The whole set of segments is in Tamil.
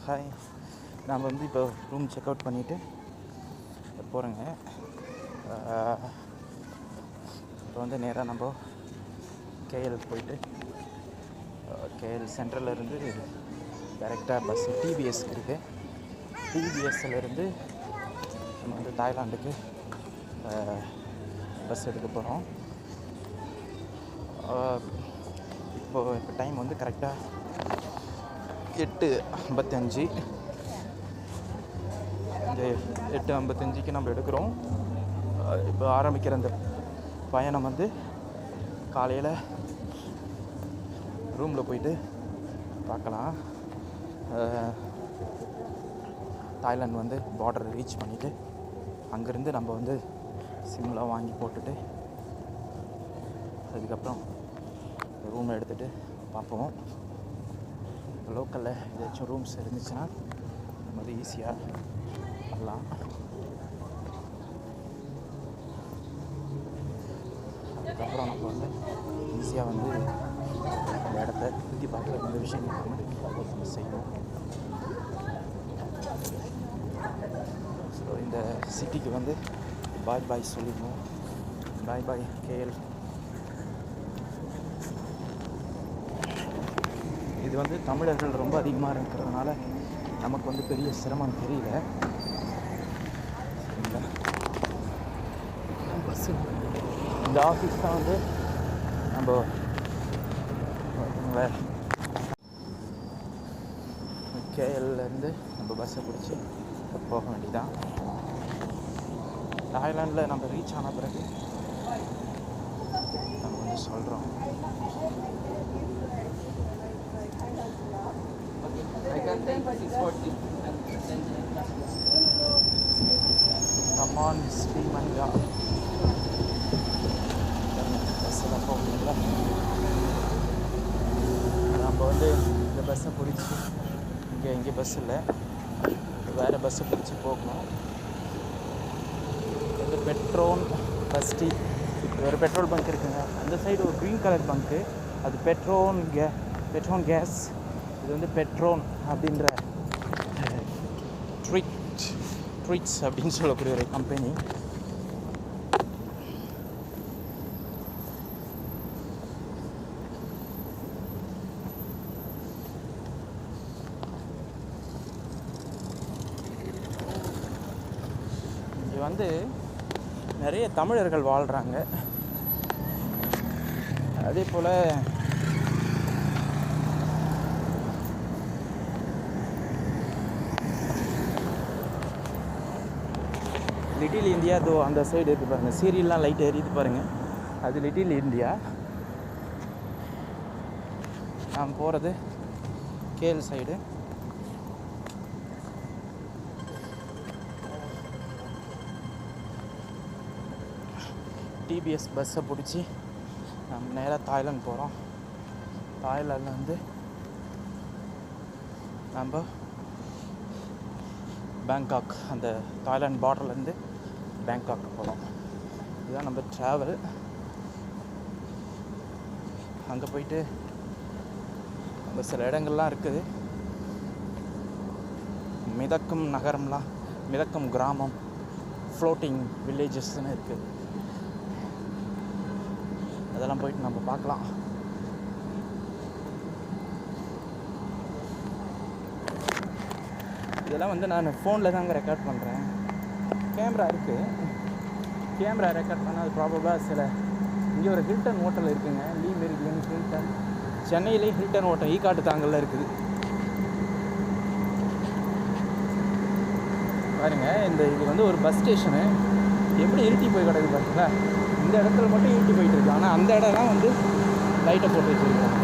ஹாய், நான் வந்து இப்போ ரூம் செக் அவுட் பண்ணிவிட்டு போகிறேங்க. இப்போ வந்து நேராக நம்ம கேஎல் போயிட்டு கேஎல் சென்ட்ரலேருந்து டைரெக்டாக பஸ்ஸு டிபிஎஸ்க்கு இருக்குது. டிபிஎஸ்லேருந்து நம்ம வந்து தாய்லாண்டுக்கு பஸ் எடுக்க போகிறோம். இப்போ டைம் வந்து கரெக்டாக 8:55. இந்த 8:55க்கு நம்ம எடுக்கிறோம். இப்போ ஆரம்பிக்கிற அந்த பயணம் வந்து காலையில் ரூமில் போயிட்டு பார்க்கலாம். தாய்லாந்து வந்து பார்டர் ரீச் பண்ணிவிட்டு அங்கேருந்து நம்ம வந்து சிம்லாம் வாங்கி போட்டுட்டு அதுக்கப்புறம் ரூமை எடுத்துகிட்டு பார்ப்போம். லோக்கலில் ஏதாச்சும் ரூம்ஸ் இருந்துச்சுன்னா நம்ம வந்து ஈஸியாக பண்ணலாம். அதுக்கப்புறம் நம்ம வந்து ஈஸியாக வந்து அந்த இடத்த சுற்றி பார்க்குற இந்த விஷயங்கள் வந்து நம்ம செய்யணும். ஸோ இந்த சிட்டிக்கு வந்து பாய் பாய் சொல்லிடுவோம். பாய் பாய் கேஎல். இது வந்து தமிழர்கள் ரொம்ப அதிகமாக இருக்கிறதுனால நமக்கு வந்து பெரிய சிரமம் தெரியல. பஸ்ஸு இந்த ஆஃபீஸ் தான் வந்து நம்ம கேஎல்லேருந்து நம்ம பஸ்ஸை பிடிச்சி போக வேண்டியதான். தாய்லாண்டில் நம்ம ரீச் ஆன பிறகு நம்ம வந்து சொல்கிறோம். Come on, Srimanga. பஸ்ஸில் போகணுங்களா? நம்ம வந்து இந்த பஸ்ஸை பிடிச்சி இங்கே பஸ் இல்லை, வேறு பஸ்ஸை பிடிச்சி போகணும். இது பெட்ரோல் பஸ்டி ஒரு பெட்ரோல் பங்க் இருக்குங்க. அந்த சைடு ஒரு க்ரீன் கலர் பங்க்கு, அது பெட்ரோல் கேஸ். இது வந்து பெட்ரோன் அப்படின்ற ட்ரீட்ஸ் அப்படின்னு சொல்லக்கூடிய ஒரு கம்பெனி. இங்கே வந்து நிறைய தமிழர்கள் வாழ்கிறாங்க. அதே போல் லிட்டில் இந்தியா தோ அந்த சைடு இருக்குது பாருங்கள். சீரியல்லாம் லைட் எரியுது பாருங்கள், அது லிட்டில் இந்தியா. நாம் போகிறது கேஎல் சைடு. டிபிஎஸ் பஸ்ஸை பிடிச்சி நம்ம நேராக தாய்லாந்து போகிறோம். தாய்லாண்டில் வந்து நம்ம பேங்காக், அந்த தாய்லாந்து பார்டர்லேருந்து பேங்காக் போகிறோம். இதுதான் நம்ம ட்ராவல். அங்கே போயிட்டு நம்ம சில இடங்கள்லாம் இருக்குது. மிதக்கும் நகரம்லாம், மிதக்கும் கிராமம், ஃப்ளோட்டிங் வில்லேஜஸ்ன்னு இருக்குது. அதெல்லாம் போயிட்டு நம்ம பார்க்கலாம். இதெல்லாம் வந்து நான் ஃபோனில் தாங்க ரெக்கார்ட் பண்ணுறேன். கேமரா இருக்குது, கேமரா ரெக்கார்ட் பண்ணால் அது ப்ராபபிளாக சில இங்கே ஒரு ஹில்டன் ஹோட்டல் இருக்குதுங்க. லீ மெரிடியன் ஹில்டன், சென்னையிலேயே ஹில்டன் ஹோட்டல் ஈக்காட்டு தாங்கலில் இருக்குது பாருங்கள். இது வந்து ஒரு பஸ் ஸ்டேஷனு. எப்படி இருட்டி போய் கிடக்குது பார்த்தீங்களா? இந்த இடத்துல மட்டும் இருட்டி போயிட்டு இருக்கு, ஆனால் அந்த இடம்லாம் வந்து லைட்டை போட்டு வச்சுருக்காங்க.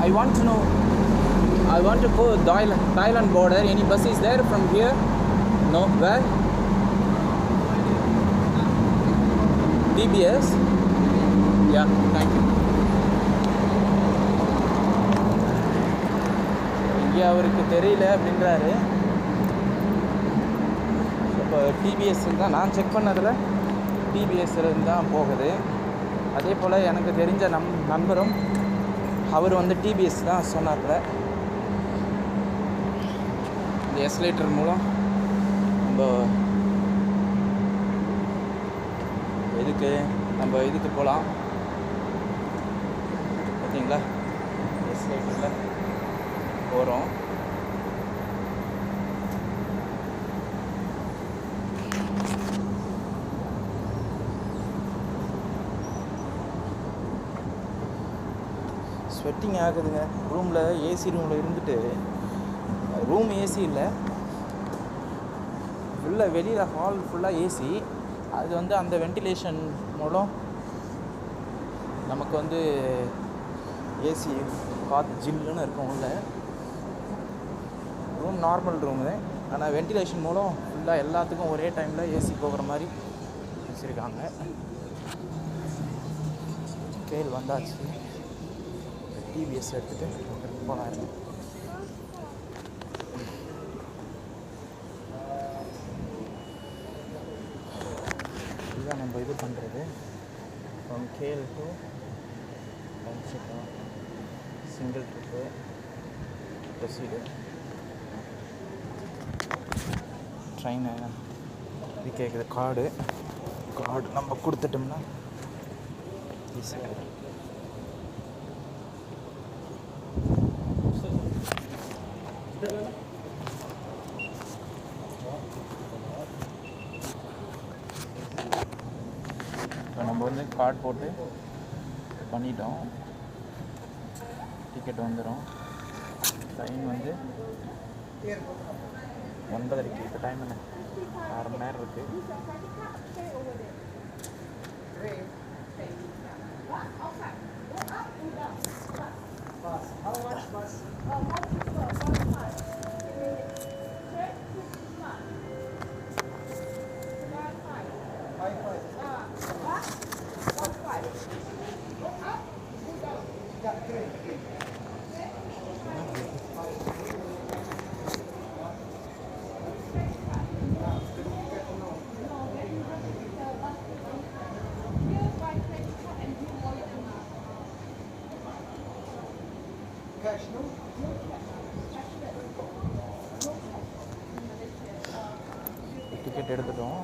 I want to know. I want to go Thailand border. Any bus is there from here? No. Where? TBS. Yeah. Thank you. இங்கே அவருக்கு தெரியல அப்படின்றாரு. இப்போ டிபிஎஸ் தான் நான் செக் பண்ணதில் டிபிஎஸ்லேருந்து தான் போகுது. அதே போல் எனக்கு தெரிஞ்ச நண்பரும் அவர் வந்து டிபிஎஸ் தான் சொன்னார்ல. இந்த எஸ்லேட்டர் மூலம் நம்ம இதுக்கு போகலாம். பார்த்தீங்களா, எஸ்லேட்டரில் போகிறோம். ஸ்வெட்டிங் ஆகுதுங்க. ரூமில் ஏசி ரூமில் இருந்துட்டு, ரூம் ஏசி இல்லை, ஃபுல்லாக வெளியில் ஹால் ஃபுல்லாக ஏசி. அது வந்து அந்த வென்டிலேஷன் மூலம் நமக்கு வந்து ஏசி காற்று ஜில்லுன்னு இருக்கும் உள்ள. ரூம் நார்மல் ரூமு, ஆனால் வென்டிலேஷன் மூலம் ஃபுல்லாக எல்லாத்துக்கும் ஒரே டைமில் ஏசி போகிற மாதிரி வச்சுருக்காங்க. கேள் வந்தாச்சு. டிவிஎஸ் எடுத்துகிட்டு போனாரு. இதுதான் நம்ம இது பண்ணுறது. ஃப்ரம் கேல் டு சிங்கிள் ட்ரிப்பு ப்ரொசீடு. ட்ரெயினை இது கேட்குது. கார்டு நம்ம கொடுத்துட்டோம்னா ஈஸியாக இருக்கும். இப்போ நம்ம வந்து கார்டு போட்டு பண்ணிட்டோம். டிக்கெட் வந்துடும். டைம் வந்து 9:30. இப்போ டைம் என்ன, 6 மணி நேரம் இருக்குது. டிக்கெட் எடுத்துட்டோம்.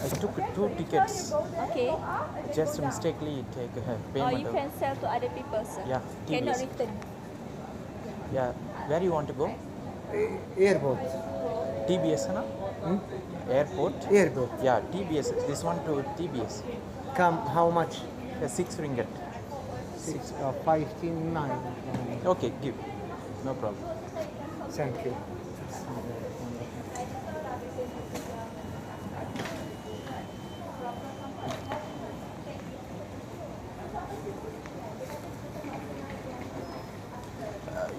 I took 2 tickets. Okay. Just mistakenly take payment. You can sell to other people, sir. Yeah, Cannot TBS. return. Yeah, where you want to go? Airport. TBS, na? Airport. Airport. Yeah, TBS. This one to TBS. Come, how much? 6 ringgit. 5.9. Okay, give. No problem. Thank you.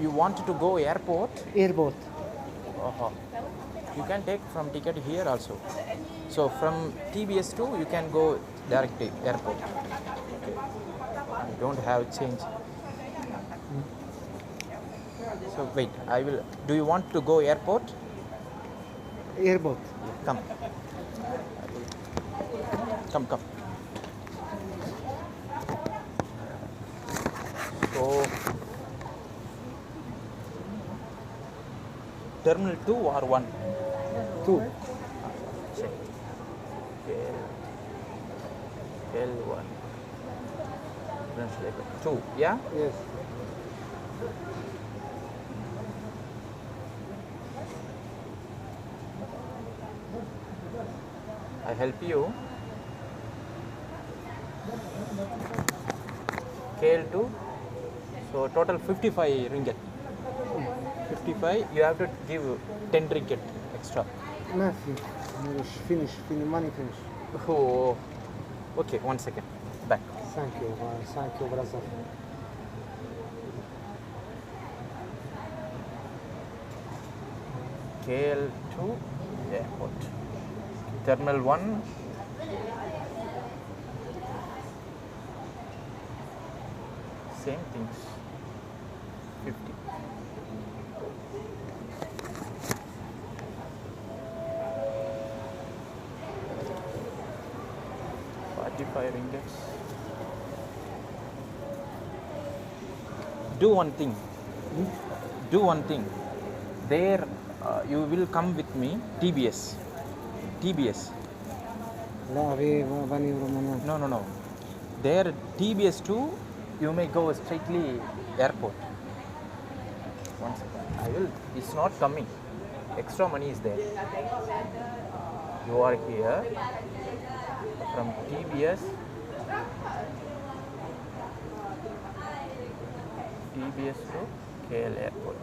You wanted to go airport? Airport. You can take from ticket here also. So from TBS to you can go direct airport. Okay. You don't have change. So wait, I will. Do you want to go airport? Airport. Yeah, come. Come. So terminal 2 or 1? 2. Check. L1. 2, yeah? Yes. I help you. KL2. So total 55 ringgit. 55. You have to give 10 ringgit extra. Nothing. Finish. Money finish. Oh, okay. 1 second. Back. Thank you, brother. KL2 airport. Terminal 1. Same things. 50. $45 ringgits. Do one thing. There, you will come with me. TBS. لا أبي بني رومانيا. No. There, TBS 2. You may go straightly airport. 1 second. It's not coming. Extra money is there. You are here from TBS to KL airport.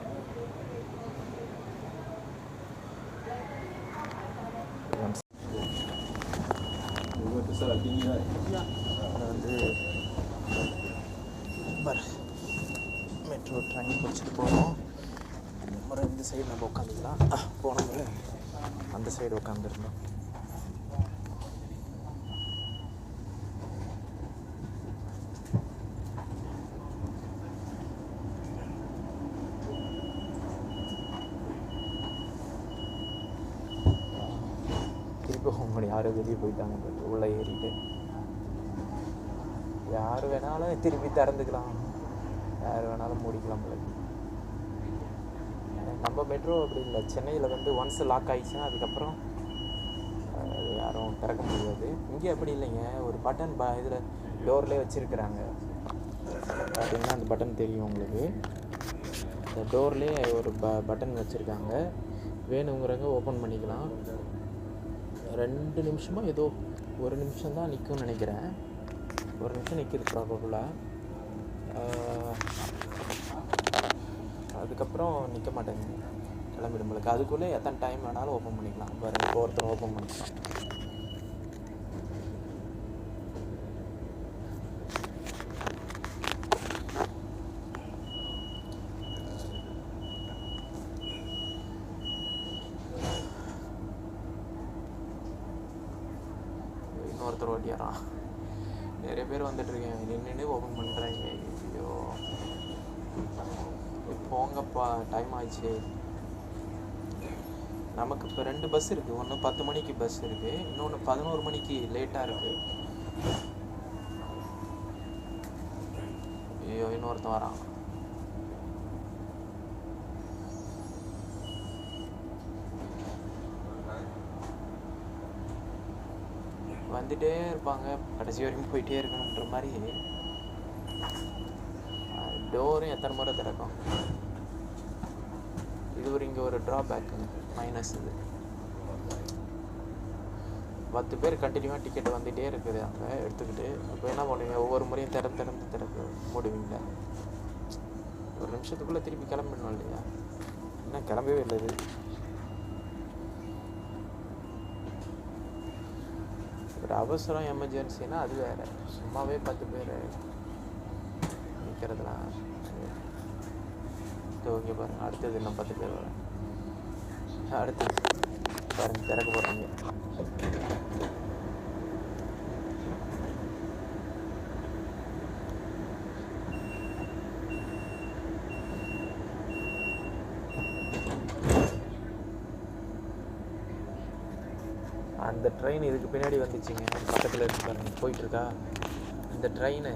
Metro train பிடிச்சிட்டு போகிறோம். முறை இந்த சைடு நம்ம உட்காந்துக்கலாம். போன முறை அந்த சைடு உட்காந்துருந்தோம். திருப்பி உங்களோட யாரும் வெளியே போயிட்டாங்க. உள்ளே ஏறிட்டு யார் வேணாலும் திருப்பி திறந்துக்கலாம், யார் வேணாலும் மூடிக்கலாம் போல. நம்ம மெட்ரோ அப்படி இல்லை. சென்னையில் வந்து ஒன்ஸ் லாக் ஆகிடுச்சுன்னா அதுக்கப்புறம் அது யாரும் திறக்க முடியாது. இங்கே அப்படி இல்லைங்க. ஒரு பட்டன் இதில் டோர்லேயே வச்சுருக்குறாங்க. பார்த்தீங்கன்னா அந்த பட்டன் தெரியும் உங்களுக்கு. இந்த டோர்லேயே ஒரு பட்டன் வச்சுருக்காங்க. வேணுங்கிறவங்க ஓப்பன் பண்ணிக்கலாம். 2 நிமிஷமோ ஏதோ 1 நிமிஷம் தான் நிற்கும்னு நினைக்கிறேன். 1 நிமிஷம் நிற்கிது ப்ராபபுளாக. அதுக்கப்புறம் நிற்க மாட்டேங்குது, கிளம்பிடும் உங்களுக்கு. அதுக்குள்ளே எத்தனை டைம் வேணாலும் ஓப்பன் பண்ணிக்கலாம். பாருங்கள், இப்போ ஒருத்தர் ஓப்பன் பண்ணிக்கலாம். இன்னொருத்தர் ஓட்டியாரான். நிறைய பேர் வந்துட்டுருக்கேன். நின்று ஓப்பன் பண்ணுறாங்க. ஐயோ போங்கப்பா, டைம் ஆயிடுச்சு. நமக்கு இப்போ 2 பஸ் இருக்குது. ஒன்று 10 மணிக்கு பஸ் இருக்குது, இன்னொன்று 11 மணிக்கு லேட்டாக இருக்குது. ஐயோ இன்னொருத்தன் வரான். வந்துகிட்டே இருப்பாங்க, கடைசி வரைக்கும் போயிட்டே இருக்கணுன்ற மாதிரி. டோரும் எத்தனை முறை திறக்கும். இது இங்கே ஒரு ட்ராபேக்குங்க, மைனஸ். இது 10 பேர் கண்டினியூவாக டிக்கெட் வந்துகிட்டே இருக்குது அங்கே எடுத்துக்கிட்டு. இப்போ என்ன பண்ணுவீங்க, ஒவ்வொரு முறையும் திறந்து மூடுவீங்களா? 1 நிமிஷத்துக்குள்ளே திருப்பி கிளம்பிடணும் இல்லையா? என்ன கிளம்பவே இல்லை. இது ஒரு அவசரம், எமர்ஜென்சின்னா அது வேறு. சும்மாவே 10 பேர் நிற்கிறதுலாம் ஓகே. பாருங்கள், அடுத்தது இன்னும் 10 பேர் வரேன். அடுத்தது பாருங்கள், திறக்க போகிறாங்க. அந்த ட்ரெயின் இதுக்கு பின்னாடி வந்துச்சுங்க. பக்கத்தில் இருக்கு பாருங்கள், போயிட்டுருக்கா. இந்த ட்ரெயின்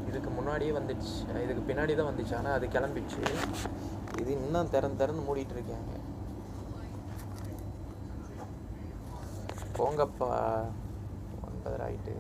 இதுக்கு முன்னாடியே வந்துடுச்சு, இதுக்கு பின்னாடி தான் வந்துச்சு. ஆனால் அது கிளம்பிடுச்சு. இது இன்னும் திறந்து மூடிட்டு இருக்காங்க. போங்கப்பா, 9 ஆகிட்டு.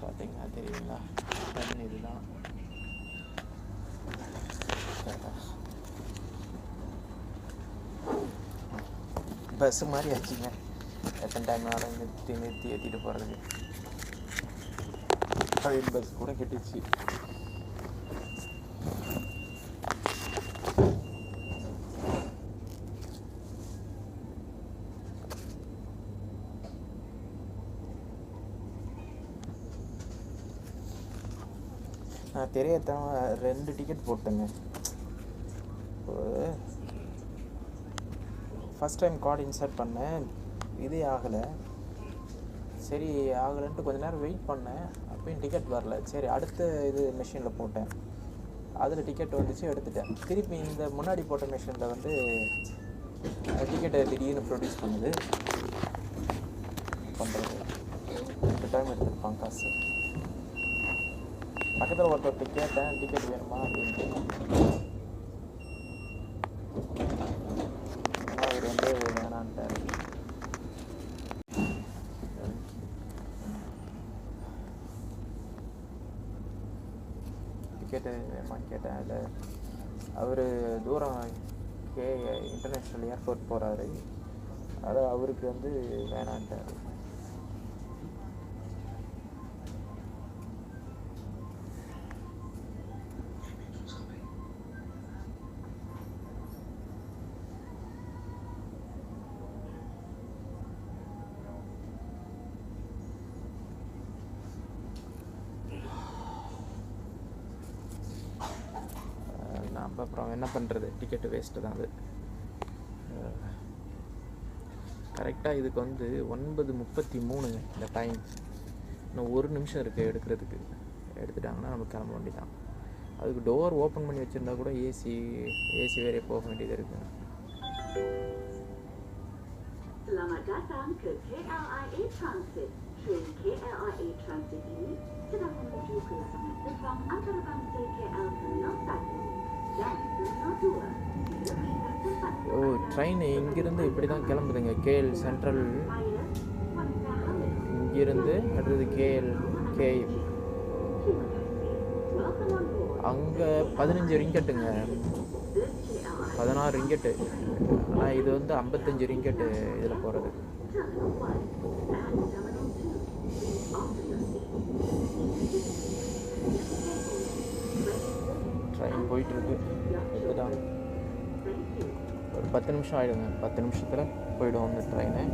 பார்த்தீங்கன்னா தெரியுங்களா? ஸ்டேஷன் இதுதான். பஸ்ஸு மாதிரி ஆச்சுங்க. எத்தனை டைம் நேரம் நிறுத்தி நிறுத்தி ஏற்றிட்டு போகிறதுக்கு. ப்ரைவேட் பஸ் கூட கெட்டுச்சு. நான் தெரியாதவன் 2 டிக்கெட் போட்டேங்க. ஃபஸ்ட் டைம் கார்டு இன்சர்ட் பண்ணேன், இதே ஆகலை. சரி ஆகலைன்ட்டு கொஞ்ச நேரம் வெயிட் பண்ணேன், அப்பயும் டிக்கெட் வரல. சரி அடுத்த இது மிஷினில் போட்டேன், அதில் டிக்கெட் வந்துச்சு, எடுத்துட்டேன். திருப்பி இந்த முன்னாடி போட்ட மிஷினில் வந்து டிக்கெட்டை திடீர்னு ப்ரொடியூஸ் பண்ணுது. பண்ணுறது 2 டைம் எடுத்துருப்பாங்க காசு. பக்கத்தில் ஒருத்தர்கிட்ட கேட்டேன் டிக்கெட் வேணுமா அப்படின்ட்டு. அவர் வந்து வேணான்ட்டார். டிக்கெட்டு வேணுமான்னு கேட்டேன். இல்லை அவர் தூரம் இன்டர்நேஷ்னல் ஏர்போர்ட் போகிறாரு, அதை அவருக்கு வந்து வேணான்ட்டார். அப்புறம் என்ன பண்ணுறது, டிக்கெட்டு வேஸ்ட்டு தான் அது. கரெக்டாக இதுக்கு வந்து 9:33 இந்த டைம். இன்னும் 1 நிமிஷம் இருக்குது எடுக்கிறதுக்கு. எடுத்துட்டாங்கன்னா நம்ம கிளம்ப வேண்டியதான். அதுக்கு டோர் ஓப்பன் பண்ணி வச்சுருந்தா கூட ஏசி வேறே போக வேண்டியது இருக்குது. Selamat datang ke KLIA Transit. Train KLIA Transit ini sedang menuju ke lapangan terbang antarabangsa KL Terminal 1 dan Terminal 2. ஓ, ட்ரெயின் இங்கேருந்து இப்படி தான் கிளம்புதுங்க. கேஎல் சென்ட்ரல் இங்கேருந்து அடுத்தது கேஎல் அங்கே 15 ரிங்கெட்டுங்க, 16 ரிங்கெட்டு. ஆனால் இது வந்து 55 ரிங்கெட்டு இதில் போகிறது. ட்ரெயின் போயிட்டுருக்கு. இப்போதான் ஒரு 10 நிமிஷம் ஆகிடுங்க. 10 நிமிஷத்தில் போயிடும் அந்த ட்ரெயினு.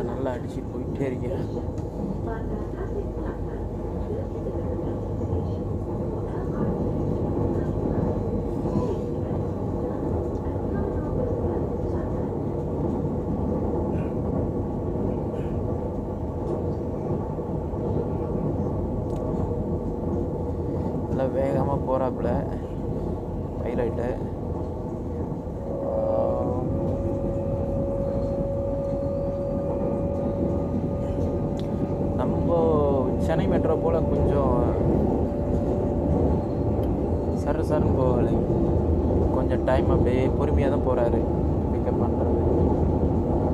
நல்லா அடிச்சு போயிட்டே இருக்கேன். நல்லா வேகமாக போகிறாப்புல பைலட்டு. சென்னை மெட்ரோ போல் கொஞ்சம் சருன்னு போகலை. கொஞ்சம் டைம் அப்படியே பொறுமையாக தான் போகிறாரு. பிக்கப் பண்ணுறது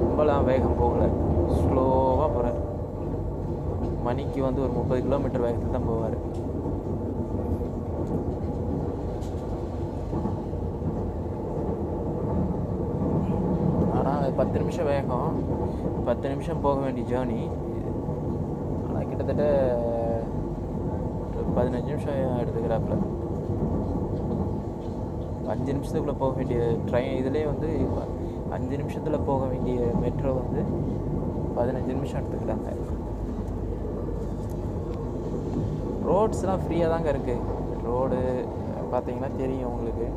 ரொம்பலாம் வேகம் போகலை, ஸ்லோவாக போகிறார். மணிக்கு வந்து ஒரு 30 கிலோமீட்டர் வேகத்தில் தான் போவார். ஆனால் 10 நிமிஷம் வேகம், 10 நிமிஷம் போக வேண்டிய ஜேர்னி. கிட்டத்தட்ட 15 நிமிஷம் எடுத்துக்கிறாப்புல. 5 நிமிஷத்துக்குள்ளே போக வேண்டிய ட்ரெயின் இதுலேயே வந்து 5 நிமிஷத்தில் போக வேண்டிய மெட்ரோ வந்து 15 நிமிஷம் எடுத்துக்கிறாங்க. ரோட்ஸ்லாம் ஃப்ரீயாக தாங்க இருக்குது. ரோடு பார்த்தீங்கன்னா தெரியும் உங்களுக்கு.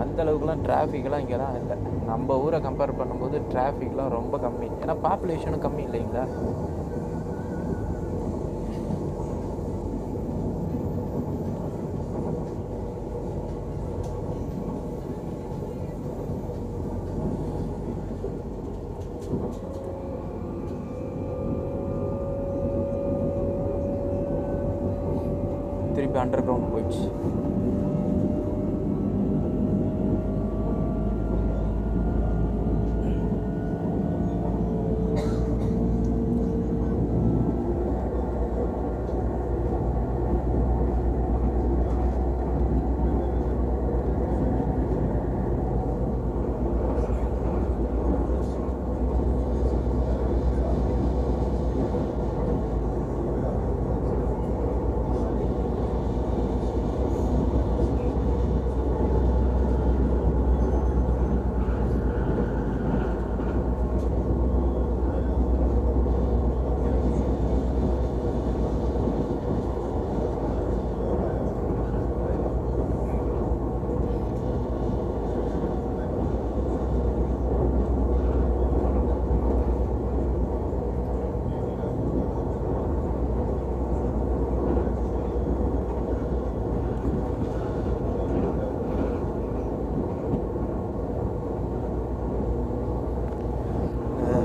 அந்தளவுக்குலாம் டிராஃபிக்லாம் இங்கெல்லாம் இல்லை. நம்ம ஊரை கம்பேர் பண்ணும்போது டிராஃபிக்லாம் ரொம்ப கம்மி. ஏன்னா பாப்புலேஷனும் கம்மி இல்லைங்களா. திருப்பி அண்டர் கிரவுண்ட் போயிடுச்சு.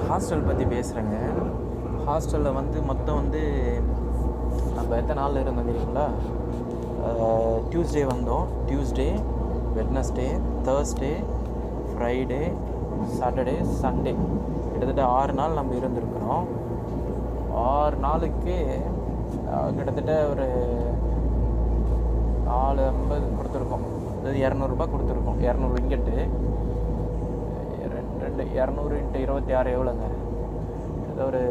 ஹாஸ்டல் பற்றி பேசுகிறேங்க. ஹாஸ்டலில் வந்து மொத்தம் வந்து நம்ம எத்தனை நாள் இருந்தோம் தெரியுங்களா? டியூஸ்டே வந்தோம். Tuesday, Wednesday, Thursday, Friday, Saturday, Sunday, கிட்டத்தட்ட 6 நாள் நம்ம இருந்திருக்கிறோம். 6 நாளுக்கு கிட்டத்தட்ட ஒரு 450 கொடுத்துருக்கோம். அதாவது 200 ரூபாய் கொடுத்துருக்கோம். 200 ரிங்கெட்டு. 200 × 26 எவ்வளோங்க? ஏதோ ஒரு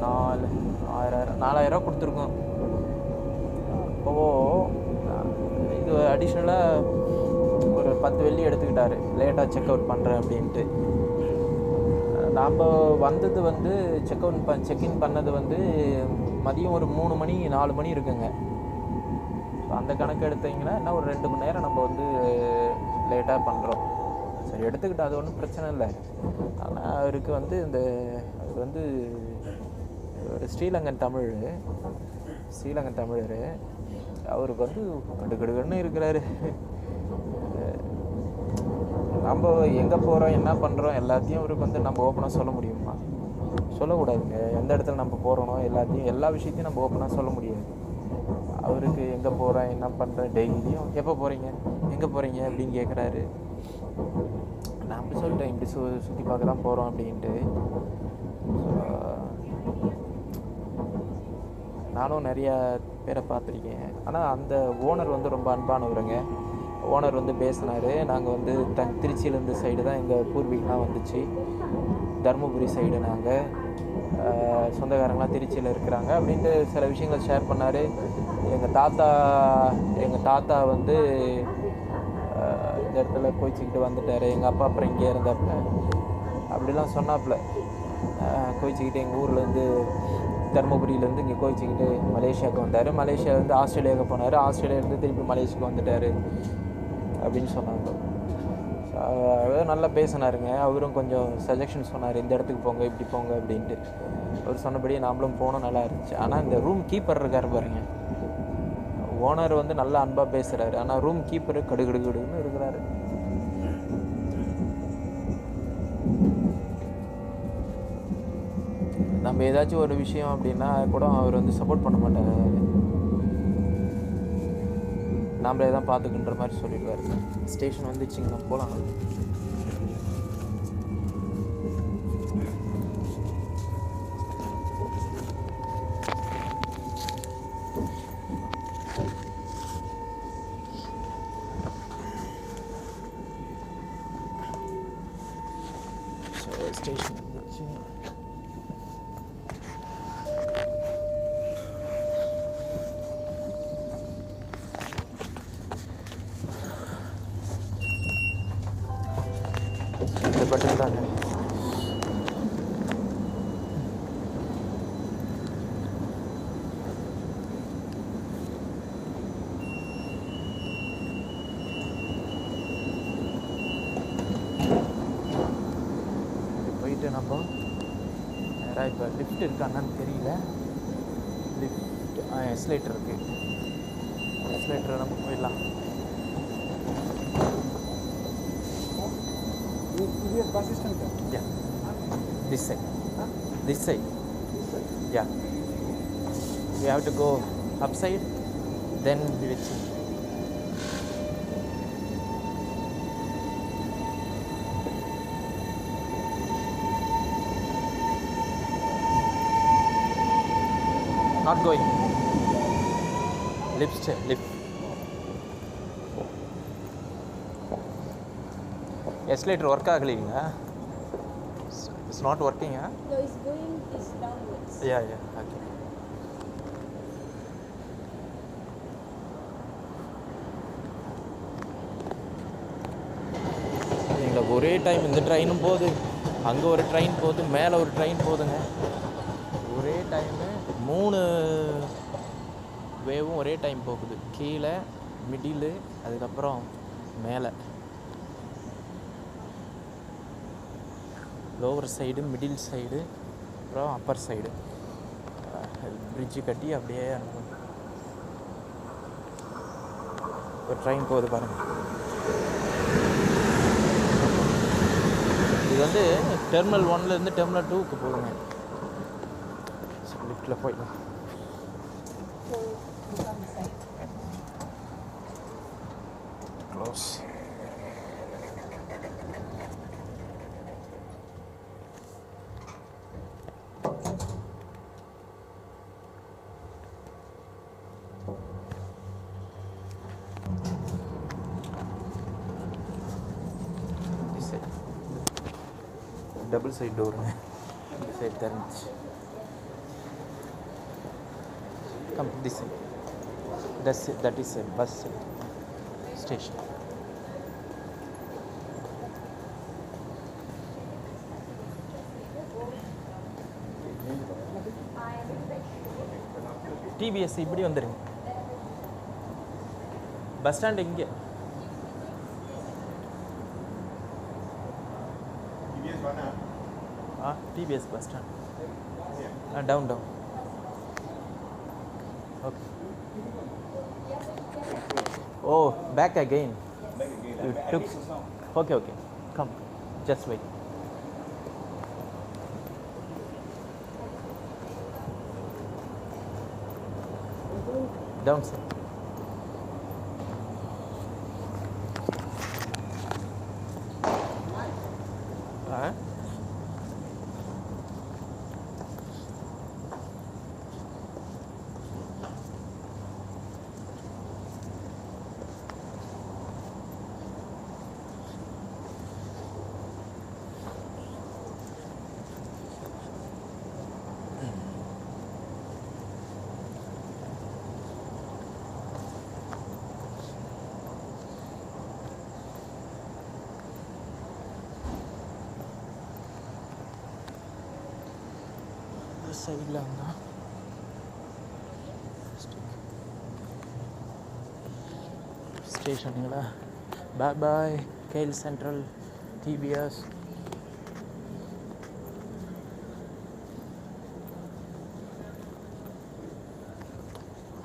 4000 கொடுத்துருக்கோம். அப்போது இது அடிஷ்னலாக ஒரு 10 வெள்ளி எடுத்துக்கிட்டாரு லேட்டாக செக் அவுட் பண்ணுறேன் அப்படின்ட்டு. நாம் வந்தது வந்து செக்இன் பண்ணது வந்து மதியம் ஒரு 3 மணி 4 மணி இருக்குங்க. அந்த கணக்கு எடுத்தீங்கன்னா என்ன ஒரு 2 மணி நேரம் நம்ம வந்து லேட்டாக பண்ணுறோம். சரி, எடுத்துக்கிட்டு அது ஒன்றும் பிரச்சனை இல்லை. ஆனால் அவருக்கு வந்து அவர் வந்து ஒரு ஸ்ரீலங்கன் தமிழர். அவருக்கு வந்து கடுகடுன்னு இருக்கிறாரு. நம்ம எங்கே போகிறோம் என்ன பண்ணுறோம் எல்லாத்தையும் அவருக்கு வந்து நம்ம ஓப்பனாக சொல்ல முடியுமா? சொல்லக்கூடாதுங்க. எந்த இடத்துல நம்ம போகிறோனோ எல்லா விஷயத்தையும் நம்ம ஓப்பனாக சொல்ல முடியாது. அவருக்கு எங்கே போகிறேன் என்ன பண்ணுறேன் டெய்லியும் எப்போ போகிறீங்க எங்கே போகிறீங்க அப்படின்னு கேட்குறாரு. நான் அப்படி சொல்லிட்டேன், இப்படி சுற்றி பார்க்க தான் போகிறோம் அப்படின்ட்டு. நானும் நிறையா பேரை பார்த்துருக்கேன். ஆனால் அந்த ஓனர் வந்து ரொம்ப அன்பானவருங்க. ஓனர் வந்து பேசினார். நாங்கள் வந்து திருச்சியிலேருந்து சைடு தான் எங்கள் பூர்வீகம்லாம் வந்துச்சு. தருமபுரி சைடு நாங்கள் சொந்தக்காரங்களாம் திருச்சியில் இருக்கிறாங்க அப்படின்ட்டு சில விஷயங்கள் ஷேர் பண்ணார். எங்கள் தாத்தா வந்து இந்த இடத்துல கோச்சிக்கிட்டு வந்துட்டார். எங்கள் அப்பா அப்புறம் இங்கே இருந்தாப்புல அப்படிலாம் சொன்னாப்புல. கோச்சிக்கிட்டு எங்கள் ஊர்லேருந்து தருமபுரியிலேருந்து இங்கே கோச்சிக்கிட்டு மலேசியாவுக்கு வந்தார். மலேசியாவிலேருந்து ஆஸ்திரேலியாவுக்கு போனார். ஆஸ்திரேலியாவிலேருந்து திருப்பி மலேசியாவுக்கு வந்துட்டார் அப்படின்னு சொன்னாங்க. அவர் நல்லா பேசினாருங்க. அவரும் கொஞ்சம் சஜஷன் சொன்னார், இந்த இடத்துக்கு போங்க இப்படி போங்க அப்படின்ட்டு. அவர் சொன்னபடியே நாமளும் போனோம், நல்லா இருந்துச்சு. ஆனால் இந்த ரூம் கீப்பர் இருக்கார் பாருங்க, ஓனர் வந்து நல்லா அன்பாக பேசுகிறாரு. ஆனால் ரூம் கீப்பரு கடுகடுன்னு இருக்கிறாரு. நம்ம ஏதாச்சும் ஒரு விஷயம் அப்படின்னா கூட அவர் வந்து சப்போர்ட் பண்ண மாட்டார். நாமளே தான் பார்த்துக்கின்ற மாதிரி சொல்லிடுவார். ஸ்டேஷன் வந்துச்சுங்க, நம்ம போகலாம். ஸ்டேஷன் வந்துச்சு. இந்த பட்டன் தாங்க. போயிட்டு நம்ம நேராக இப்போ லிஃப்ட் இருக்கான்னு தெரியல. லிஃப்ட் எஸ்லேட்டர் இருக்குது. எஸ்லேட்டர் நம்ம போயிடலாம். Yes, bus system. Yeah. This side. This side. This side. Yeah. We have to go upside, then we will see. Not going. Lift. Escalator work agaliya. It's not working, huh? No, it's going is downwards. Yeah. Okay. எங்களுக்கு ஒரே டைம் இந்த ட்ரெயினும் போகுது, அங்கே ஒரு ட்ரெயின் போகுது, மேலே ஒரு ட்ரெயின் போகுதுங்க. ஒரே டைமு 3 வேவும் ஒரே டைம் போகுது. கீழே, மிடிலு, அதுக்கப்புறம் மேலே. லோவர் சைடு, மிடில் சைடு, அப்புறம் அப்பர் சைடு. பிரிட்ஜு கட்டி அப்படியே அனுப்பணும். ஒரு ட்ரெயின் போகுது பாருங்கள். இது வந்து டெர்மினல் 1லேருந்து டெர்மினல் 2க்கு போகுங்க. லிஃப்ட்டில் போயிடலாம். க்ளோஸ். டபுள் சைட் டோருங்க. இந்த சைடு திறந்துச்சு. Come this side. That is bus station. TBS இப்படி வந்துடுங்க. பஸ் ஸ்டாண்டு இங்கே. TBS bus stand. Down. Okay. Oh, back again. You took. Okay. Come. Just wait. Down, sir. சைடில் வந்தால் ஸ்டேஷனுங்களா. By KL Sentral TBS.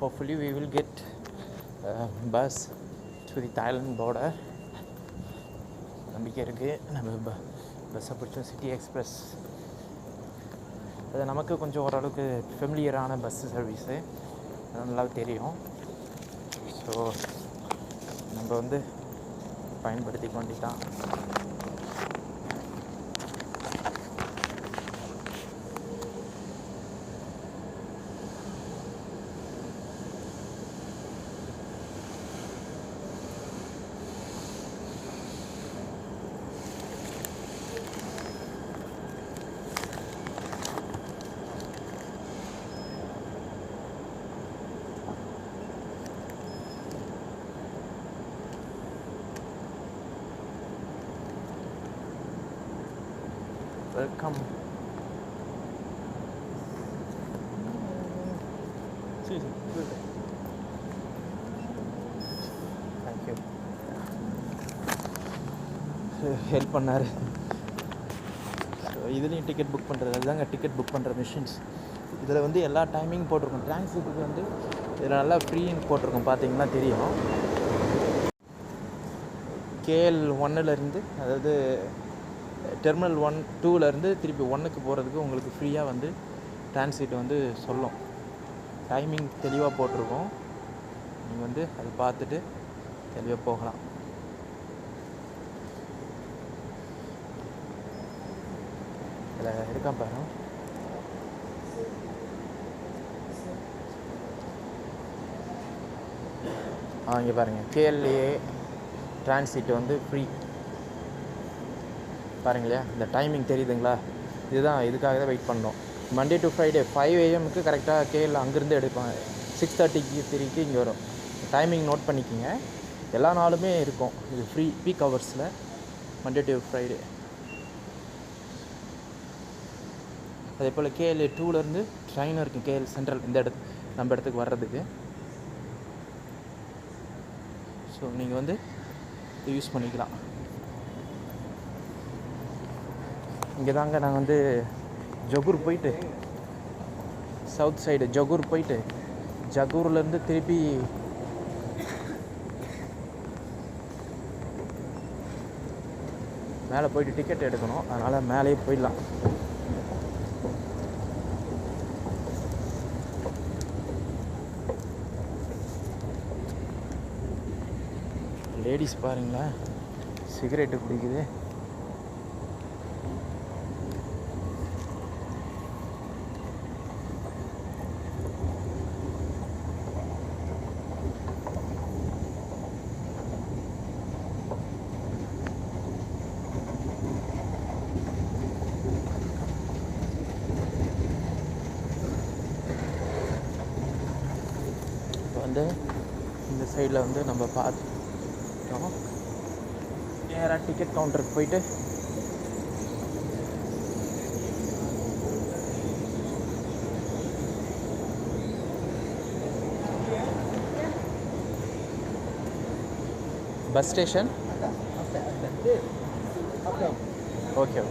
Hopefully we will get bus to the Thailand border. நம்பிக்கை இருக்குது. நம்ம பஸ்ஸை பிடிச்சோம். சிட்டி எக்ஸ்பிரஸ் அது நமக்கு கொஞ்சம் ஓரளவுக்கு ஃபெமிலியரான பஸ்ஸு சர்வீஸு, நல்லா தெரியும். ஸோ நம்ம வந்து பயன்படுத்திக்க வேண்டிதான். Welcome. See, good. Thank you. Help பண்ணார். ஸோ இதுலேயும் டிக்கெட் புக் பண்ணுறது, அதுதாங்க டிக்கெட் புக் பண்ணுற மிஷின்ஸ். இதில் வந்து எல்லா டைமிங் போட்டிருக்கோம். டிரான்சிட்டுக்கு வந்து இதில் நல்லா ஃப்ரீன்னு போட்டிருக்கோம், பார்த்தீங்கன்னா தெரியும். KL 1லேருந்து, அதாவது டெர்மினல் 1 2லேருந்து திருப்பி 1க்கு போகிறதுக்கு உங்களுக்கு ஃப்ரீயாக வந்து டிரான்சிட் வந்து சொல்லும். டைமிங் தெளிவாக போட்டிருக்கோம். நீங்கள் வந்து அதை பார்த்துட்டு தெளிவாக போகலாம். இதில் இருக்கா பாருங்க. இங்கே பாருங்கள், KLA டிரான்சிட் வந்து ஃப்ரீ பாருங்களேன். இந்த டைமிங் தெரியுதுங்களா? இதுதான், இதுக்காக தான் வெயிட் பண்ணோம். மண்டே டு ஃப்ரைடே 5 AM கரெக்டாக KL அங்கேருந்து எடுப்பாங்க. 6:33 இங்கே வரும். டைமிங் நோட் பண்ணிக்கிங்க. எல்லா நாளுமே இருக்கும் இது ஃப்ரீ பீக் ஹவர்ஸில், மண்டே டு ஃப்ரைடே. அதே போல் KLA 2லேருந்து ட்ரெயினும் இருக்குது, KL சென்ட்ரல் இந்த நம்ம இடத்துக்கு வர்றதுக்கு. ஸோ நீங்கள் வந்து இது யூஸ் பண்ணிக்கலாம். இங்கே தாங்க நாங்கள் வந்து ஜகூர் போயிட்டு, சவுத் சைடு ஜகூர் போயிட்டு, ஜகூர்லேருந்து திருப்பி மேலே போயிட்டு டிக்கெட் எடுக்கணும். அதனால் மேலேயே போயிடலாம். லேடிஸ் பாருங்களேன், சிகரெட்டு பிடிக்குது. இப்போ வந்து இந்த சைடில் வந்து நம்ம பார்த்துட்டோம். நேராக டிக்கெட் கவுண்டருக்கு போயிட்டு பஸ் ஸ்டேஷன். ஓகே.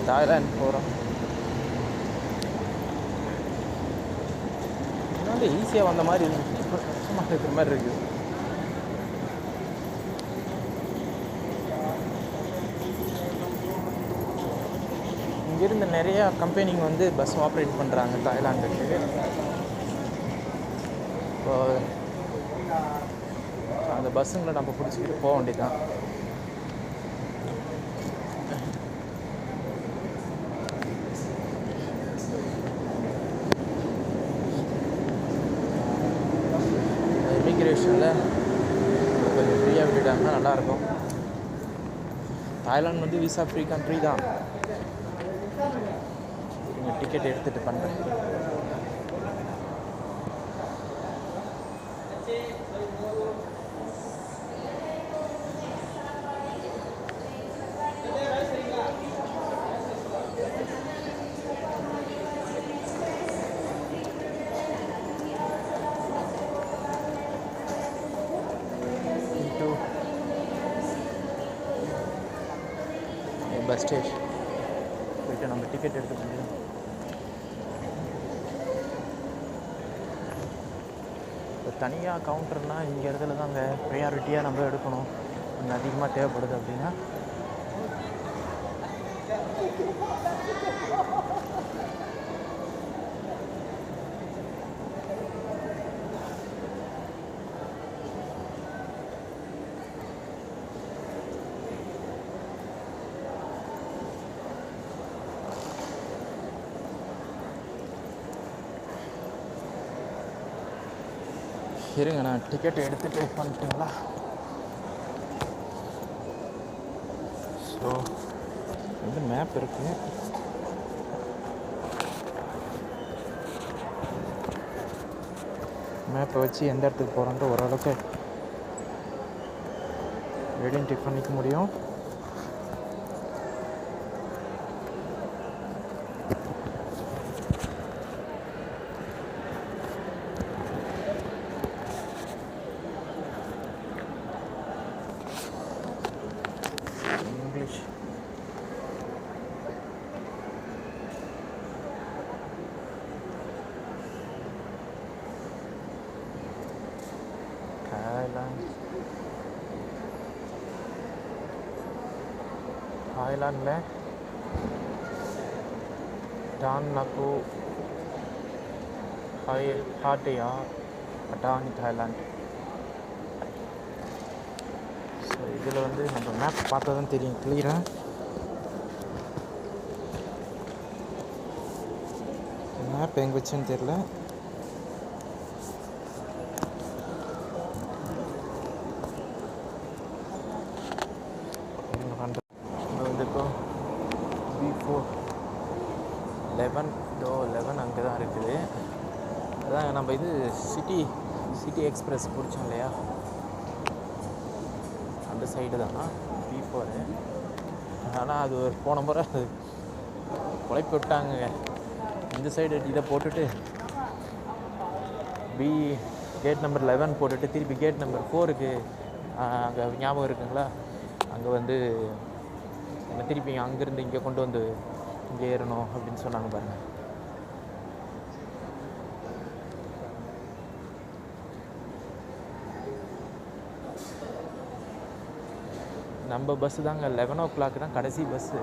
தாய்லாந்து போகிறோம். இன்னும் வந்து ஈஸியாக வந்த மாதிரி இருந்துச்சு, இப்போ கஷ்டமாக இருக்கிற மாதிரி இருக்குது. இங்கேருந்து நிறையா கம்பெனிங்க வந்து பஸ் ஆப்ரேட் பண்ணுறாங்க தாய்லாந்துக்கு. இப்போ அந்த பஸ்ஸுங்களை நம்ம பிடிச்சிக்கிட்டு போக வேண்டியதுதான். இமிக்ரேஷனில் கொஞ்சம் ஃப்ரீயாக விட்டுட்டாங்கன்னா நல்லாயிருக்கும். தாய்லாந்து வந்து விசா ஃப்ரீ கண்ட்ரி தான். நீங்கள் டிக்கெட் எடுத்துகிட்டு பண்ணுறேன். பஸ் ஸ்டேஷன் போய்ட்டு நம்ம டிக்கெட் எடுக்க முடியும். இப்போ தனியாக கவுண்டர்னால் இங்கே இடத்துல தாங்க ப்ரையாரிட்டியாக நம்ம எடுக்கணும். கொஞ்சம் அதிகமாக தேவைப்படுது அப்படின்னா இருங்க, நான் டிக்கெட் எடுத்துகிட்டு பண்ணிட்டுங்களா? ஸோ வந்து மேப் இருக்குது. மேப்பை வச்சு எந்த இடத்துக்கு போகிறோன்ட்டு ஓரளவுக்கு ஐடென்டிஃபை பண்ணிக்க முடியும். இங்கிலீஷ் தாய்லாண்டில் Dan Nok Hat Yai Pattani Thailand. So இதில் வந்து நம்ம மேப் பார்த்தா தான் தெரியும் கிளியராக. மேப் எங்கே வச்சுன்னு தெரில. B4 11 அங்கே தான் இருக்குது. அதான் நம்ம இது சிட்டி எக்ஸ்பிரஸ் பிடிச்சோம் இல்லையா, அந்த சைடு தான் B4. ஆனால் அது ஒரு போன முறை அது குழப்பி விட்டாங்க. இந்த சைடு இதை போட்டுட்டு கேட் நம்பர் 11 போட்டுட்டு திருப்பி கேட் நம்பர் 4க்கு அங்கே ஞாபகம் இருக்குங்களா, அங்கே வந்து என்ன திருப்பி அங்கேருந்து இங்கே கொண்டு வந்து இங்கே ஏறணும் அப்படின்னு சொன்னாங்க பாருங்கள். நம்ம பஸ்ஸு தாங்க 11 o'clock தான் கடைசி பஸ்ஸு.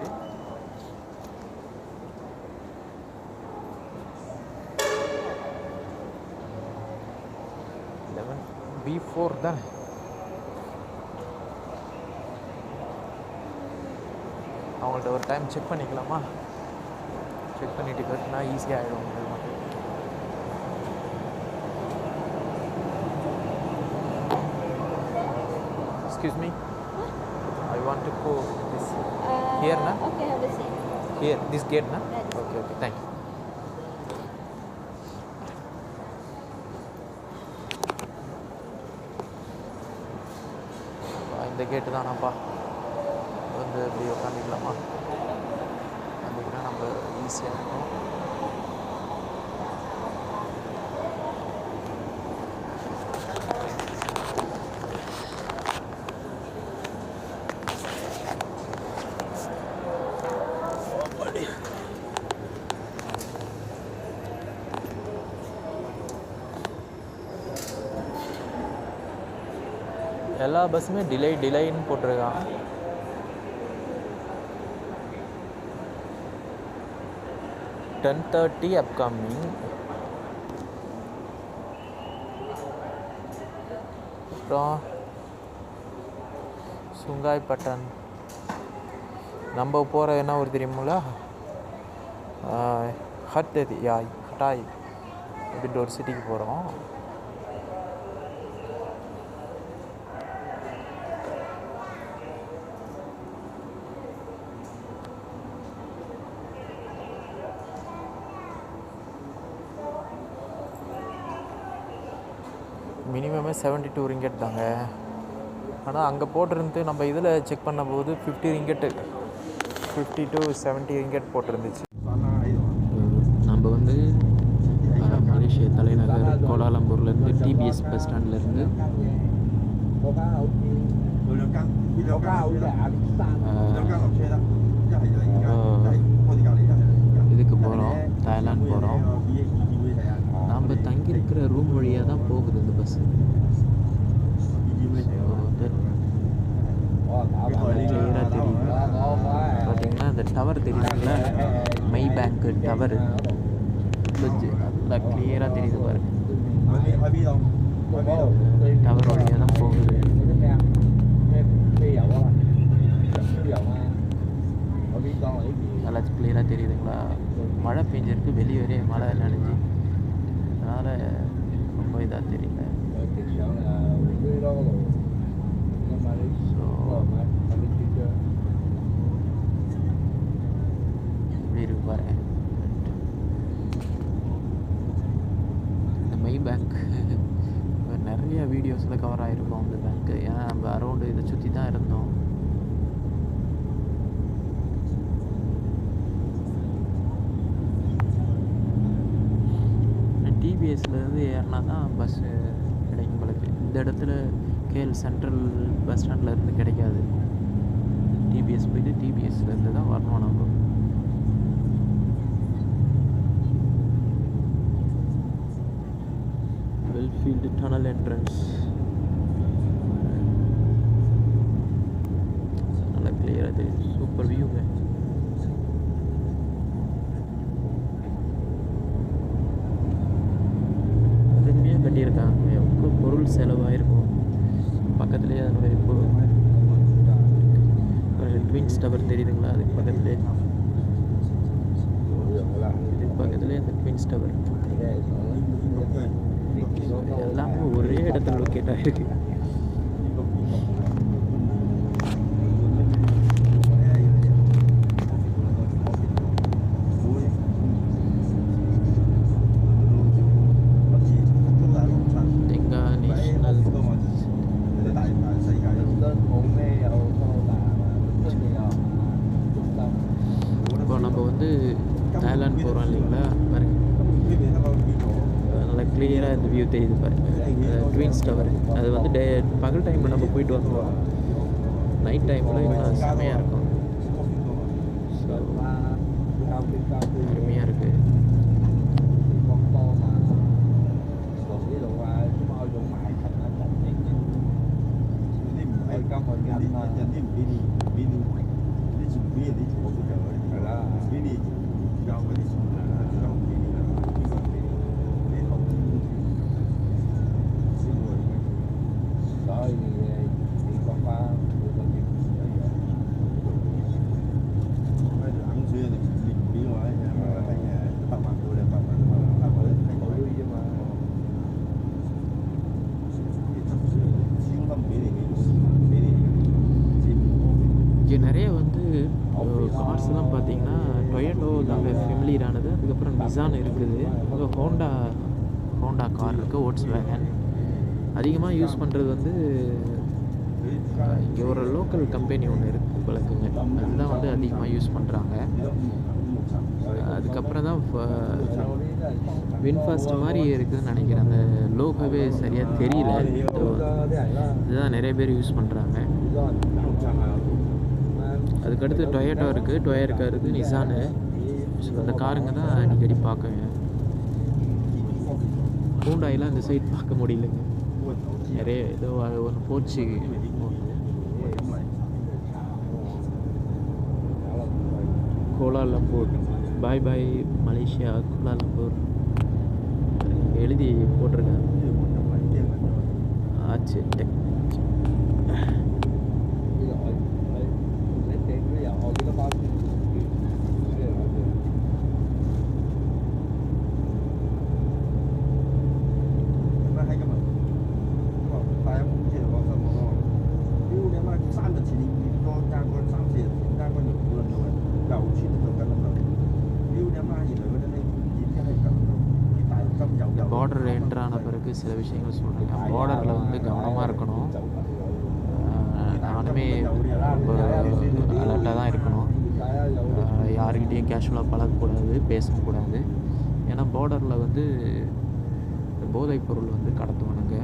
B4 தான். அவங்கள்ட்ட ஒரு டைம் செக் பண்ணிக்கலாமா? செக் பண்ணிட்டு கட்டினா ஈஸியாக ஆகிடும் உங்களுக்கு மட்டும். Excuse me, I want to go this here na? Okay, have a seat. Here, this gate na? Yes. Okay, thank you. இந்த கேட்டு தானாப்பா வந்து இப்படி உட்காந்துக்கலாமா? உட்காந்துக்கிட்டா நம்ம ஈஸியாக இருக்கும். எல்லா பஸ்ஸுமே டிலேன்னு போட்டிருக்கான். $10:30 அப்கமிங். அப்புறம் சுங்காய்பட்டன் நம்ம போகிற என்ன ஒரு தெரியுங்களா, ஹட்டாய் அப்படின்ற ஒரு சிட்டிக்கு போகிறோம். மினிமமே 72 ரிங்கெட் தாங்க. ஆனால் அங்கே போட்டிருந்து நம்ம இதில் செக் பண்ண போது 50 ரிங்கெட்டு 50 to 70 ரிங்கெட் போட்டிருந்துச்சு. நம்ம வந்து மலேசியா தலைநகர் கோலாலம்பூர்லேருந்து டிபிஎஸ் பஸ் ஸ்டாண்ட்லேருந்து இதுக்கு போகிறோம், தாய்லாந்து போகிறோம். நம்ம தங்கியிருக்கிற ரூம் வழியாக தான் போகுது இந்த பஸ். கிளியராக தெரியுது பார்த்தீங்கன்னா, இந்த டவர் தெரியுதுங்களா, மை பேங்க் டவர் நல்லா கிளியராக தெரியுது பாருங்க. டவர் வழியாக தான் போகுது. நல்லா கிளியராக தெரியுதுங்களா. மழை பெஞ்சிருக்கு, வெளியே மழை நனைஞ்சி, அதனால் ரொம்ப இதாக தெரியல. எப்படி இருக்கு பாரு. இந்த மை பேங்க் நிறைய வீடியோஸில் கவர் ஆகிருக்கும் அந்த பேங்க்கு. ஏன்னா நம்ம அரௌண்டு இதை சுற்றி தான் இருந்தோம். டிபிஎஸ்லேருந்து ஏறினா தான் பஸ்ஸு கிடைக்கும் உங்களுக்கு. இந்த இடத்துல கேஎல் சென்ட்ரல் பஸ் ஸ்டாண்டில் இருந்து கிடைக்காது. டிபிஎஸ் போயிட்டு டிபிஎஸ்லேருந்து தான் வரணும் நம்ம. வெல்ஃபீல்டு டனல் என்ட்ரன்ஸ் நல்லா கிளியராக தெரியுது. சூப்பர் வியூங்க. அருமையாக கட்டியிருக்காங்க. எவ்வளோ பொருள் செலவாயிருக்கும். பக்கத்துலேயே அதனுடைய ட்வின்ஸ் டவர் தெரியுதுங்களா? அதுக்கு பக்கத்துலேயே இதுக்கு பக்கத்துலேயே அந்த ட்வின்ஸ் டவர் எல்லாமே ஒரே இடத்துல லொக்கேட் ஆகிருக்கு. இப்போ நம்ம வந்து தாய்லாந்து போகிறோம் இல்லைங்களா? பாருங்க நல்லா கிளியராக இந்த வியூ தெரியுது பாருங்க. ட்வின்ஸ் டவர் அது வந்து பகல் டைமில் நம்ம போயிட்டு வந்தோம். நைட் டைமில் இன்னும் செம்மையாக இருக்கும். ஸோ அருமையாக இருக்குது. இங்கே நிறைய வந்து கார்ஸ்லாம் பார்த்தீங்கன்னா டொயோட்டோ தாங்க ஃபெமிலியரானது. அதுக்கப்புறம் நிசான் இருக்குது. அப்புறம் ஹோண்டா கார் இருக்குது. ஓட்ஸ் வேகன் அதிகமாக யூஸ் பண்ணுறது வந்து இங்கே ஒரு லோக்கல் கம்பெனி ஒன்று இருக்குது பழக்குங்க. அதுதான் வந்து அதிகமாக யூஸ் பண்ணுறாங்க. அதுக்கப்புறம் தான் வின்ஃபாஸ்ட் மாதிரி இருக்குதுன்னு நினைக்கிறேன். அந்த லோகோவே சரியாக தெரியல. இதுதான் நிறைய பேர் யூஸ் பண்ணுறாங்க. அதுக்கடுத்து டொயோட்டோ இருக்குது, டொயோட்டா இருக்குது, நிசானு. ஸோ அந்த காருங்க தான் அடிக்கடி பார்க்குவேன். ஹூண்டாயெலாம் இந்த சைட் பார்க்க முடியலைங்க. நிறைய ஏதோ ஒன்று போச்சு. கோலாலம்பூர், பாய் பாய் மலேசியா, கோலாலம்பூர் எழுதி போட்டிருக்காங்க. ஆச்சு டெக் பார்டர் என்ட்ரான பிறகு சில விஷயங்கள் சொல்கிறேன். பார்டரில் வந்து கவனமாக இருக்கணும். நானுமே ரொம்ப அலர்ட்டாக தான் இருக்கணும். யாருக்கிட்டேயும் கேஷுவலாக பழகக்கூடாது, பேசக்கூடாது. ஏன்னா பார்டரில் வந்து போதைப் பொருள் வந்து கடத்துவானுங்க.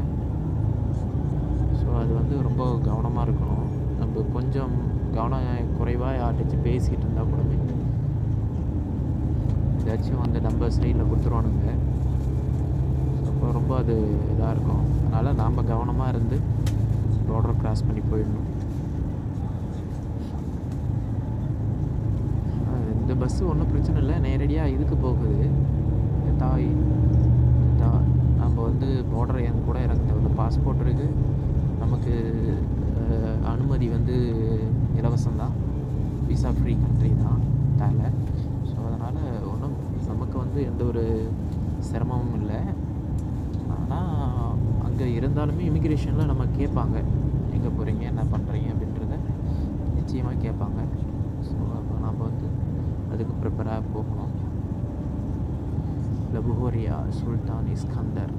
ஸோ அது வந்து ரொம்ப கவனமாக இருக்கணும். நம்ம கொஞ்சம் கவனம் குறைவாக யார்கிட்டச்சும் பேசிக்கிட்டு இருந்தால் கூடமே ஏதாச்சும் வந்து நம்ம சைடில் கொடுத்துருவானுங்க. அப்போ ரொம்ப அது இதாக இருக்கும். அதனால் நாம் கவனமாக இருந்து பார்டர் கிராஸ் பண்ணி போயிடணும். இந்த பஸ்ஸு ஒன்றும் பிரச்சனை இல்லை, நேரடியாக இதுக்கு போகுது. நம்ம வந்து பார்டர் என் கூட இறங்க தேவையில்ல. பாஸ்போர்ட் இருக்குது, நமக்கு அனுமதி வந்து இலவசம்தான். விசா ஃப்ரீ கண்ட்ரி தான் தாய்லாந்து. ஸோ அதனால் ஒன்றும் நமக்கு வந்து எந்த ஒரு சிரமமும் இல்லை. ஆனால் அங்கே இருந்தாலுமே இமிக்ரேஷனில் நம்ம கேட்பாங்க எங்கே போகிறீங்க என்ன பண்ணுறீங்க அப்படின்றத நிச்சயமாக கேட்பாங்க. ஸோ அப்போ நாம் வந்து அதுக்கு ப்ரிப்பராக போகணும். லபுஹோரியா சுல்தான் இஸ்கந்தர்